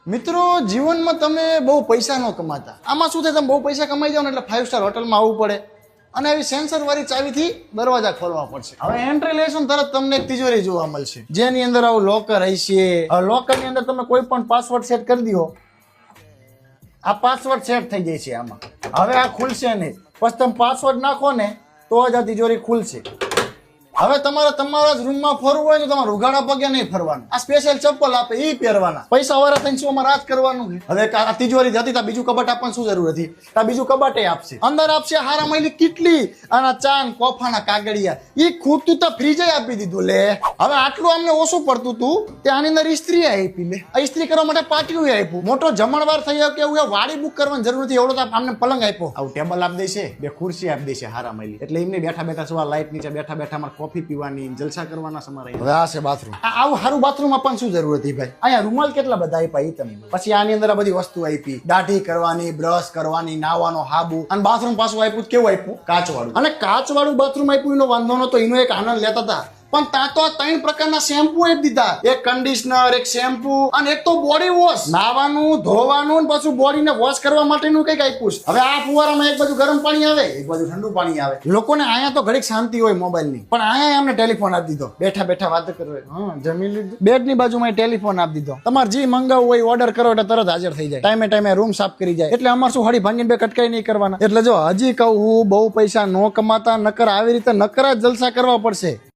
મિત્રો જીવનમાં તમે બહુ પૈસા ન કમાતા, આમાં શું થાય, તમે બહુ પૈસા કમાઈ જાઓ ને એટલે 5 સ્ટાર હોટલમાં આવવું પડે અને આવી સેન્સર વાળી ચાવીથી દરવાજા ખોલવા પડશે. હવે એન્ટ્રી લેશો તરત તમને એક તિજોરી જોવા મળશે જેની અંદર આવું લોકર હશે. હવે લોકરની અંદર તમે કોઈ પણ પાસવર્ડ સેટ કરી દો, આ પાસવર્ડ સેટ થઈ જાય છે આમાં. હવે આ ખુલશે નહીં, પછી તમે પાસવર્ડ નાખો ને તો જ આ તિજોરી ખુલશે. હવે તમારે તમારા જ રૂમમાં ફરવું હોય તો તમારે ઉઘાડા પગે નહીં ફરવાનું, આ સ્પેશિયલ ચપ્પલ આપે એ પહેરવાના. પૈસા વાળા થઈને શું અમારે આ જ કરવાનું છે. હવે આ તિજોરી હતી તો બીજું કબાટ આપવાની શું જરૂર હતી? આ બીજું કબાટે આપશે, અંદર આપશે હારા મહિલી કેટલી આના ચાન કોફાના કાગળિયા, એ ખૂટતું તો ફ્રીજે આપી દીધું લે. હવે આટલું અમને ઓછું પડતું હતું તે આની અંદર ઇસ્ત્રી આપી લે, આ ઇસ્ત્રી કરવા માટે પાટિયું આપ્યું. મોટો જમણવાર થઈ ગયો કે એવું વાડી બુક કરવાની જરૂર નથી, એવડો તો આમને પલંગ આપ્યો. આવું ટેબલ આપી દેશે, બે ખુરશી આપી દેશે હારા મહિલી, એટલે એમને બેઠા બેઠા સુવા લાઈટ નીચે બેઠા બેઠા અમારે કોફી પીવાની જલસા કરવાના સમારે. હવે આ છે બાથરૂમ, આવું સારું બાથરૂમ આપવાની શું જરૂર હતી ભાઈ? અહીંયા રૂમાલ કેટલા બધા આપ્યા એ તમે. પછી આની અંદર આ બધી વસ્તુ આપી, દાઢી કરવાની, બ્રશ કરવાની, નાવાનો હાબુ, અને બાથરૂમ પાછું આપ્યું કેવું આપ્યું? કાચવાળું. અને કાચવાળું બાથરૂમ આપ્યું એનો વાંધો નતો, એનો એક આનંદ લેતા હતા. પણ ત્યાં તો 3 પ્રકારના શેમ્પુ આપી દીધા, એક કન્ડિશનર, એક શેમ્પુ અને એક તો બોડી વોશ. નાવાનું, ધોવાનું, પાછું બોડીને વોશ કરવા માટેનું કઈક આપ્યું. હવે આ ફુવારામાં એક બાજુ ગરમ પાણી આવે, એક બાજુ ઠંડુ પાણી આવે. લોકોને અહીંયા તો ઘડીક શાંતિ હોય મોબાઈલની, પણ અહીંયા અમને ટેલિફોન આપી દીધો, બેઠા બેઠા વાત કરો. હા, જમી લીધું. બેડની બાજુમાં ટેલિફોન આપી દીધો, તમારે જે મંગાવવું હોય ઓર્ડર કરો એટલે તરત હાજર થઈ જાય, ટાઈમે ટાઈમે રૂમ સાફ કરી જાય. એટલે અમારે શું હળી ભાંગીને બે કટકાઈ નહીં કરવાના. એટલે જો હજી કહું, બહુ પૈસા ન કમાતા, નકર આવી રીતે નકરા જલસા કરવા પડશે.